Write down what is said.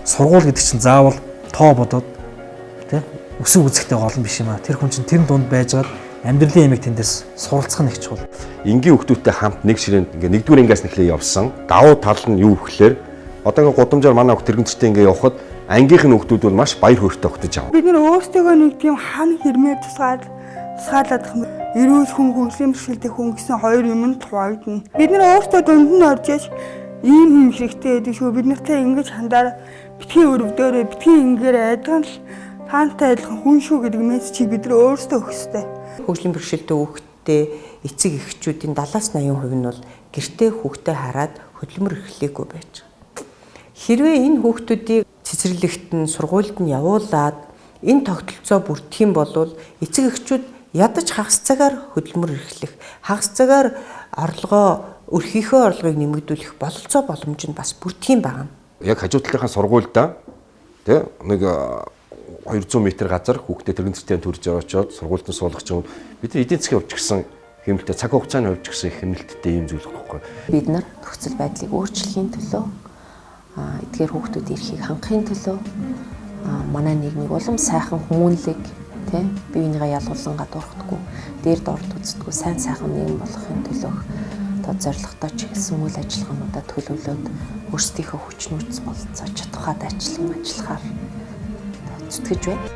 Сургууль гэдэг чинь заавал тоо бодоод тий өсөв үзэхтэй гол нь биш юм аа. Тэр хүн чинь тэр дунд байжгаад амьдралын ямиг тэндээс суралцах нь их чухал. Энгийн хүүхдүүдтэй хамт нэг ширээнд ингээ нэгдүгээр ангиас нэхлээ явсан. Давуу тал нь юу гэхээр одоо ингээ гудамжаар манай хүүхд тэрэгцтэй ингээ явхад ангийнх нь хүүхдүүд бол маш баяр хөөртэй өгдөж аваа. Бид нэр өөрсдөө нэг тийм хан хэрмээр тусгаалаад юм. Эрүүл хүн хөгжлийн бэрхшээлтэй хүн гэсэн хоёр юм туваагдана. Бид нэр өөрсдөө дунд нь орж яж ийм хэрэгтэй гэдэг шүү. Бид нартай ингэж хандаар битгий өрөвдөөрөө битгий ингээр айдган л таантай адилхан хүн шүү гэдэг мессежийг бид нар өөрсдөө өгөх ёстой. Хөгжлийн бэрхшээлтэй хүүхдтэй эцэг эхчүүдийн 70-80% нь бол гэртээ хүүхдээ хараад хөдөлмөр эрхлээгүй байж байгаа. Хэрвээ энэ хүүхдүүдийг цэцэрлэгт нь сургуульд нь явуулаад энэ тогтолцоо бүрдэх юм бол эцэг эхчүүд ядаж хагас цагаар хөдөлмөр эрхлэх, хагас цагаар өрхийнхөө орлогыг нэмэгдүүлэх бололцоо боломж нь бас бүрдэх юм байна. Яг хажуу талынхаа сургуульдаа тий нэг 200 м газар хүүхдээ тэрэгцтэй төрж очоод сургуульд нь суулгах юм. Бид нар эдийн засгийн хувьд ч гэсэн хэмнэлттэй цаг хугацааны хувьд ч гэсэн хэмнэлттэй юм зүйл байхгүй. Бид нар нөхцөл байдлыг өөрчлөхийн төлөө эдгээр хүүхдүүд эрхийг хангахын төлөө манай нийгмийг улам сайхан хүмүүнлэг тий бие бинийгээ ялгуулсан гадуурхдаггүй дээр дорд үздэггүй сайн сайхан нийгэм болохын төлөө зорилготой ч гэсэн үйл ажиллагаануудаа төлөвлөөд өөрсдийнхөө хүч нөөц болцоо чадхаад ажиллахаар зүтгэж байна.